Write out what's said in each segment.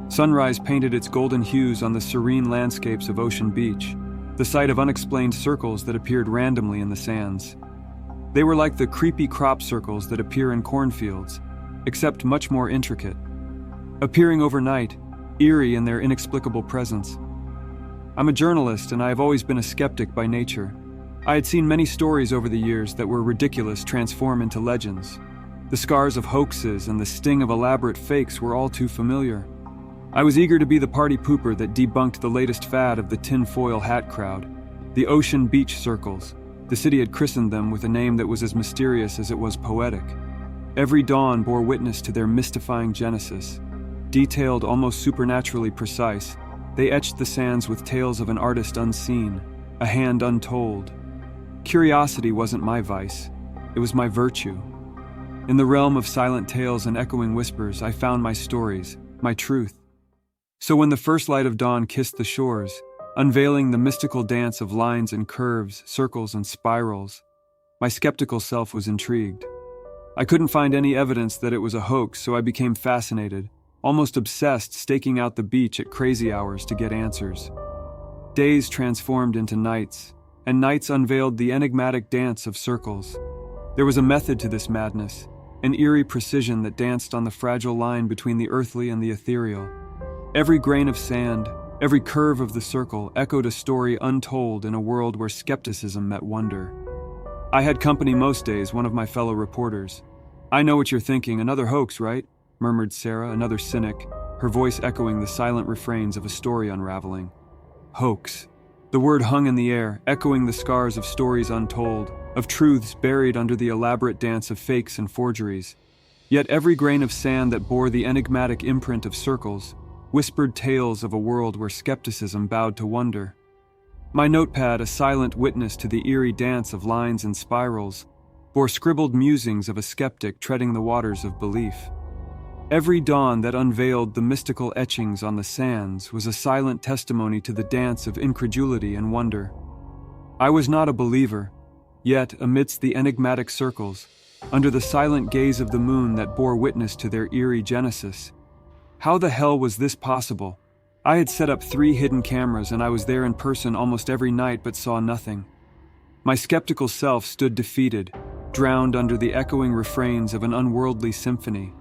Sunrise painted its golden hues on the serene landscapes of Ocean Beach, the site of unexplained circles that appeared randomly in the sands. They were like the creepy crop circles that appear in cornfields, except much more intricate. Appearing overnight, eerie in their inexplicable presence. I'm a journalist and I have always been a skeptic by nature. I had seen many stories over the years that were ridiculous transform into legends. The scars of hoaxes and the sting of elaborate fakes were all too familiar. I was eager to be the party pooper that debunked the latest fad of the tinfoil hat crowd, the Ocean Beach Circles. The city had christened them with a name that was as mysterious as it was poetic. Every dawn bore witness to their mystifying genesis. Detailed, almost supernaturally precise, they etched the sands with tales of an artist unseen, a hand untold. Curiosity wasn't my vice, it was my virtue. In the realm of silent tales and echoing whispers, I found my stories, my truth. So when the first light of dawn kissed the shores, unveiling the mystical dance of lines and curves, circles and spirals, my skeptical self was intrigued. I couldn't find any evidence that it was a hoax, so I became fascinated, almost obsessed, staking out the beach at crazy hours to get answers. Days transformed into nights, and nights unveiled the enigmatic dance of circles. There was a method to this madness, an eerie precision that danced on the fragile line between the earthly and the ethereal. Every grain of sand, every curve of the circle echoed a story untold in a world where skepticism met wonder. I had company most days, one of my fellow reporters. "I know what you're thinking, another hoax, right?" murmured Sarah, another cynic, her voice echoing the silent refrains of a story unraveling. Hoax. The word hung in the air, echoing the scars of stories untold, of truths buried under the elaborate dance of fakes and forgeries. Yet every grain of sand that bore the enigmatic imprint of circles whispered tales of a world where skepticism bowed to wonder. My notepad, a silent witness to the eerie dance of lines and spirals, bore scribbled musings of a skeptic treading the waters of belief. Every dawn that unveiled the mystical etchings on the sands was a silent testimony to the dance of incredulity and wonder. I was not a believer, yet amidst the enigmatic circles, under the silent gaze of the moon that bore witness to their eerie genesis. How the hell was this possible? I had set up 3 hidden cameras and I was there in person almost every night but saw nothing. My skeptical self stood defeated, drowned under the echoing refrains of an unworldly symphony.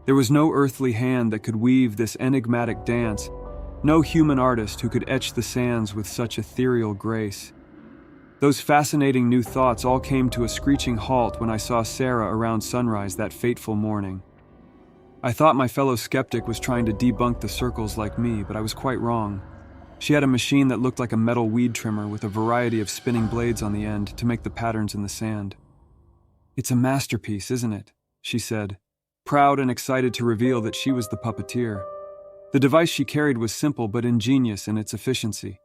There was no earthly hand that could weave this enigmatic dance, no human artist who could etch the sands with such ethereal grace. Those fascinating new thoughts all came to a screeching halt when I saw Sarah around sunrise that fateful morning. I thought my fellow skeptic was trying to debunk the circles like me, but I was quite wrong. She had a machine that looked like a metal weed trimmer with a variety of spinning blades on the end to make the patterns in the sand. "It's a masterpiece, isn't it?" she said, proud and excited to reveal that she was the puppeteer. The device she carried was simple but ingenious in its efficiency.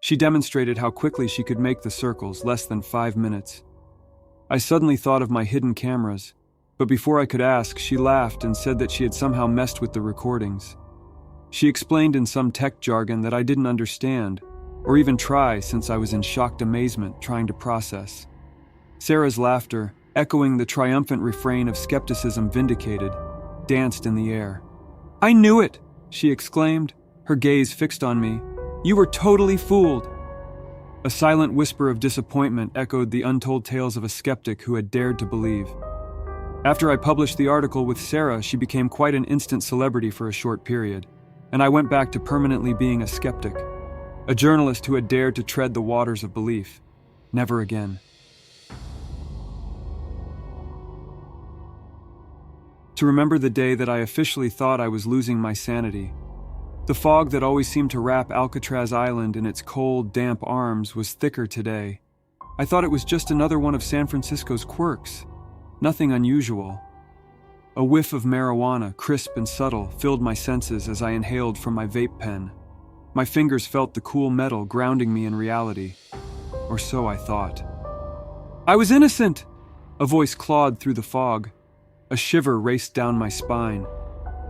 She demonstrated how quickly she could make the circles, less than 5 minutes. I suddenly thought of my hidden cameras, but before I could ask, she laughed and said that she had somehow messed with the recordings. She explained in some tech jargon that I didn't understand, or even try, since I was in shocked amazement trying to process. Sarah's laughter, echoing the triumphant refrain of skepticism vindicated, danced in the air. "I knew it!" she exclaimed, her gaze fixed on me. "You were totally fooled!" A silent whisper of disappointment echoed the untold tales of a skeptic who had dared to believe. After I published the article with Sarah, she became quite an instant celebrity for a short period, and I went back to permanently being a skeptic, a journalist who had dared to tread the waters of belief. Never again. To remember the day that I officially thought I was losing my sanity. The fog that always seemed to wrap Alcatraz Island in its cold, damp arms was thicker today. I thought it was just another one of San Francisco's quirks. Nothing unusual. A whiff of marijuana, crisp and subtle, filled my senses as I inhaled from my vape pen. My fingers felt the cool metal grounding me in reality. Or so I thought. "I was innocent!" A voice clawed through the fog. A shiver raced down my spine.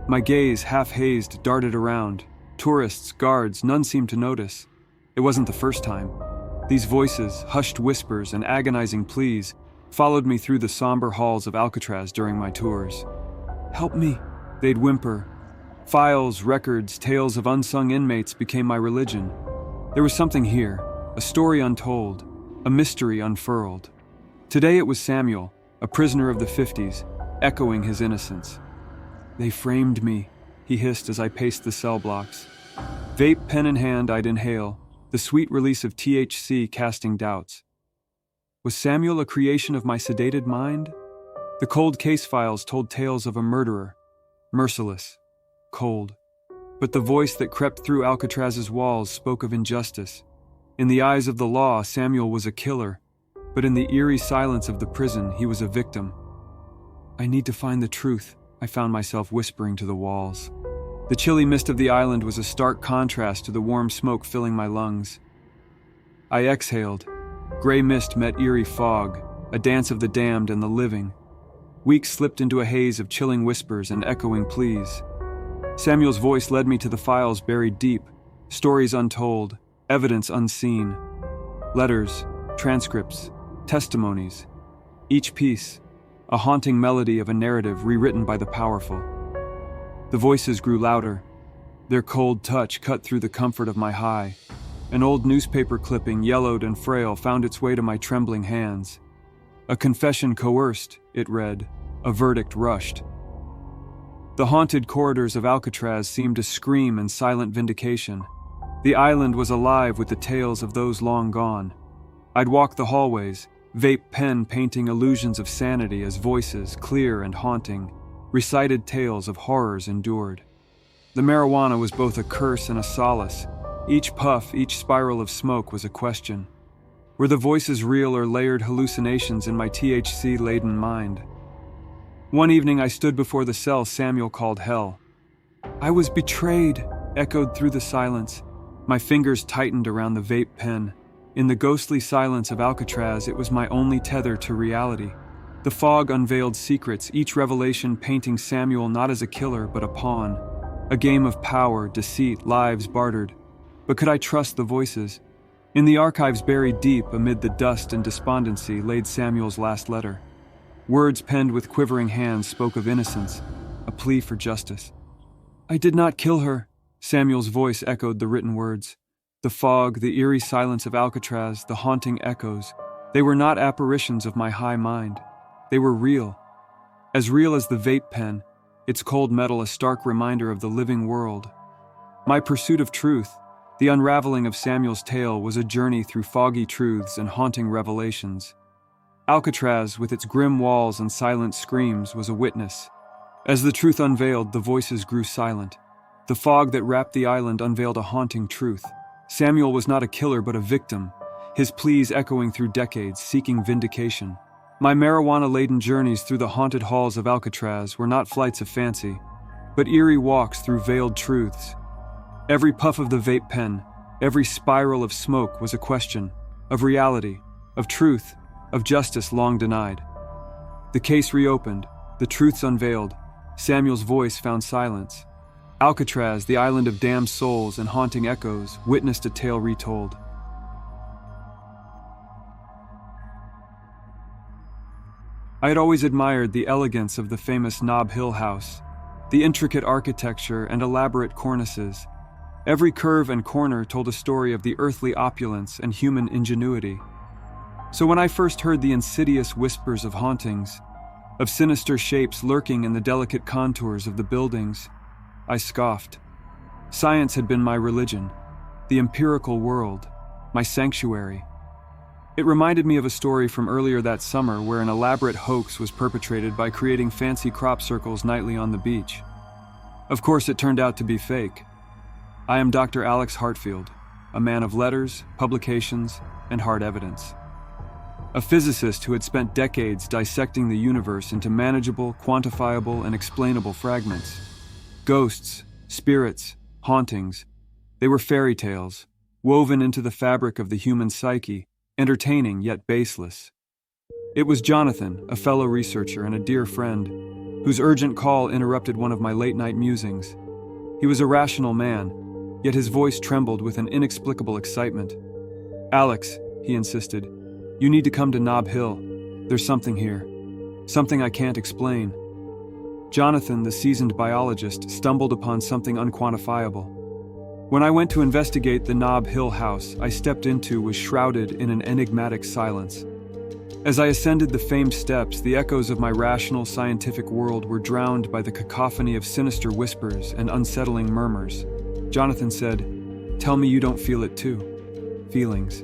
My gaze, half-hazed, darted around. Tourists, guards, none seemed to notice. It wasn't the first time. These voices, hushed whispers, and agonizing pleas followed me through the somber halls of Alcatraz during my tours. "Help me," they'd whimper. Files, records, tales of unsung inmates became my religion. There was something here, a story untold, a mystery unfurled. Today it was Samuel, a prisoner of the 50s, echoing his innocence. "They framed me," he hissed as I paced the cell blocks. Vape pen in hand, I'd inhale, the sweet release of THC casting doubts. Was Samuel a creation of my sedated mind? The cold case files told tales of a murderer, merciless, cold. But the voice that crept through Alcatraz's walls spoke of injustice. In the eyes of the law, Samuel was a killer, but in the eerie silence of the prison, he was a victim. "I need to find the truth," I found myself whispering to the walls. The chilly mist of the island was a stark contrast to the warm smoke filling my lungs. I exhaled. Gray mist met eerie fog, a dance of the damned and the living. Weeks slipped into a haze of chilling whispers and echoing pleas. Samuel's voice led me to the files buried deep, stories untold, evidence unseen. Letters, transcripts, testimonies. Each piece, a haunting melody of a narrative rewritten by the powerful. The voices grew louder. Their cold touch cut through the comfort of my high. An old newspaper clipping, yellowed and frail, found its way to my trembling hands. "A confession coerced," it read. A verdict rushed. The haunted corridors of Alcatraz seemed to scream in silent vindication. The island was alive with the tales of those long gone. I'd walk the hallways, vape pen painting illusions of sanity as voices, clear and haunting, recited tales of horrors endured. The marijuana was both a curse and a solace. Each puff, each spiral of smoke was a question. Were the voices real or layered hallucinations in my THC-laden mind? One evening I stood before the cell Samuel called hell. "I was betrayed," echoed through the silence. My fingers tightened around the vape pen. In the ghostly silence of Alcatraz, it was my only tether to reality. The fog unveiled secrets, each revelation painting Samuel not as a killer but a pawn. A game of power, deceit, lives bartered. But could I trust the voices? In the archives buried deep amid the dust and despondency laid Samuel's last letter. Words penned with quivering hands spoke of innocence, a plea for justice. "I did not kill her," Samuel's voice echoed the written words. The fog, the eerie silence of Alcatraz, the haunting echoes, they were not apparitions of my high mind. They were real. As real as the vape pen, its cold metal a stark reminder of the living world. My pursuit of truth, the unraveling of Samuel's tale, was a journey through foggy truths and haunting revelations. Alcatraz, with its grim walls and silent screams, was a witness. As the truth unveiled, the voices grew silent. The fog that wrapped the island unveiled a haunting truth. Samuel was not a killer but a victim, his pleas echoing through decades, seeking vindication. My marijuana-laden journeys through the haunted halls of Alcatraz were not flights of fancy, but eerie walks through veiled truths. Every puff of the vape pen, every spiral of smoke was a question of reality, of truth, of justice long denied. The case reopened, the truths unveiled, Samuel's voice found silence. Alcatraz, the island of damned souls and haunting echoes, witnessed a tale retold. I had always admired the elegance of the famous Nob Hill house, the intricate architecture and elaborate cornices. Every curve and corner told a story of the earthly opulence and human ingenuity. So when I first heard the insidious whispers of hauntings, of sinister shapes lurking in the delicate contours of the buildings, I scoffed. Science had been my religion, the empirical world, my sanctuary. It reminded me of a story from earlier that summer where an elaborate hoax was perpetrated by creating fancy crop circles nightly on the beach. Of course, it turned out to be fake. I am Dr. Alex Hartfield, a man of letters, publications, and hard evidence. A physicist who had spent decades dissecting the universe into manageable, quantifiable, and explainable fragments. Ghosts, spirits, hauntings. They were fairy tales, woven into the fabric of the human psyche, entertaining yet baseless. It was Jonathan, a fellow researcher and a dear friend, whose urgent call interrupted one of my late-night musings. He was a rational man, yet his voice trembled with an inexplicable excitement. "Alex," he insisted, "you need to come to Nob Hill. There's something here. Something I can't explain." Jonathan, the seasoned biologist, stumbled upon something unquantifiable. When I went to investigate the Nob Hill house I stepped into was shrouded in an enigmatic silence. As I ascended the famed steps, the echoes of my rational, scientific world were drowned by the cacophony of sinister whispers and unsettling murmurs. Jonathan said, "Tell me you don't feel it too." Feelings.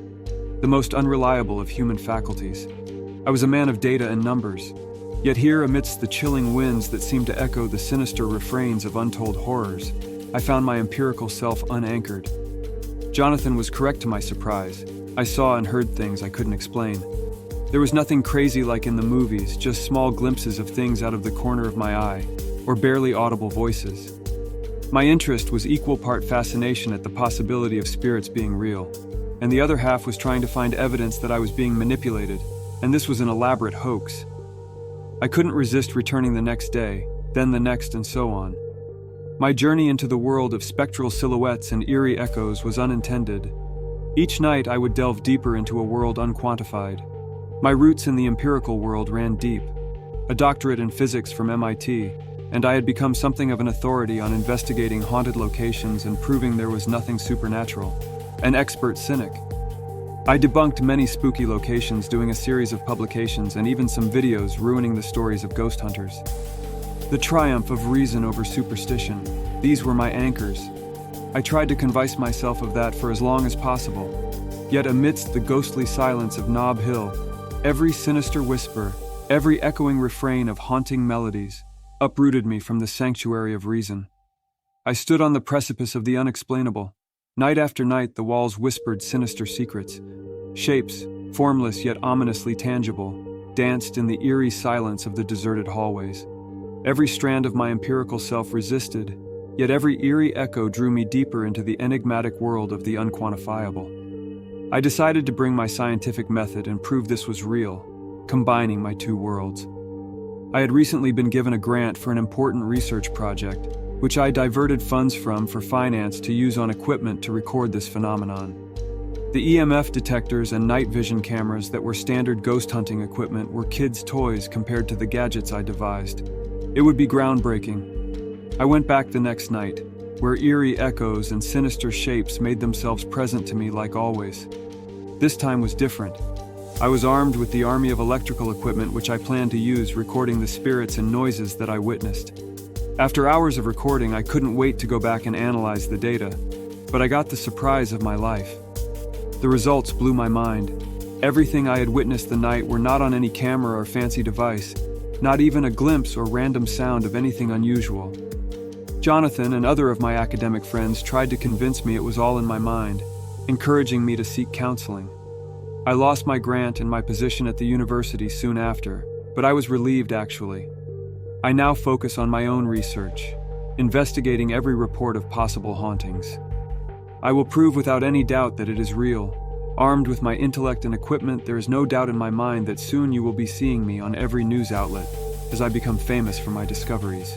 The most unreliable of human faculties. I was a man of data and numbers. Yet here, amidst the chilling winds that seemed to echo the sinister refrains of untold horrors, I found my empirical self unanchored. Jonathan was correct to my surprise. I saw and heard things I couldn't explain. There was nothing crazy like in the movies, just small glimpses of things out of the corner of my eye, or barely audible voices. My interest was equal part fascination at the possibility of spirits being real, and the other half was trying to find evidence that I was being manipulated, and this was an elaborate hoax. I couldn't resist returning the next day, then the next, and so on. My journey into the world of spectral silhouettes and eerie echoes was unintended. Each night I would delve deeper into a world unquantified. My roots in the empirical world ran deep. A doctorate in physics from MIT, and I had become something of an authority on investigating haunted locations and proving there was nothing supernatural. An expert cynic. I debunked many spooky locations, doing a series of publications and even some videos ruining the stories of ghost hunters. The triumph of reason over superstition. These were my anchors. I tried to convince myself of that for as long as possible. Yet amidst the ghostly silence of Nob Hill, every sinister whisper, every echoing refrain of haunting melodies, uprooted me from the sanctuary of reason. I stood on the precipice of the unexplainable. Night after night, the walls whispered sinister secrets. Shapes, formless yet ominously tangible, danced in the eerie silence of the deserted hallways. Every strand of my empirical self resisted, yet every eerie echo drew me deeper into the enigmatic world of the unquantifiable. I decided to bring my scientific method and prove this was real, combining my two worlds. I had recently been given a grant for an important research project, which I diverted funds from for finance to use on equipment to record this phenomenon. The EMF detectors and night vision cameras that were standard ghost hunting equipment were kids' toys compared to the gadgets I devised. It would be groundbreaking. I went back the next night, where eerie echoes and sinister shapes made themselves present to me like always. This time was different. I was armed with the army of electrical equipment which I planned to use recording the spirits and noises that I witnessed. After hours of recording, I couldn't wait to go back and analyze the data, but I got the surprise of my life. The results blew my mind. Everything I had witnessed the night were not on any camera or fancy device, not even a glimpse or random sound of anything unusual. Jonathan and other of my academic friends tried to convince me it was all in my mind, encouraging me to seek counseling. I lost my grant and my position at the university soon after, but I was relieved actually. I now focus on my own research, investigating every report of possible hauntings. I will prove without any doubt that it is real. Armed with my intellect and equipment, there is no doubt in my mind that soon you will be seeing me on every news outlet as I become famous for my discoveries.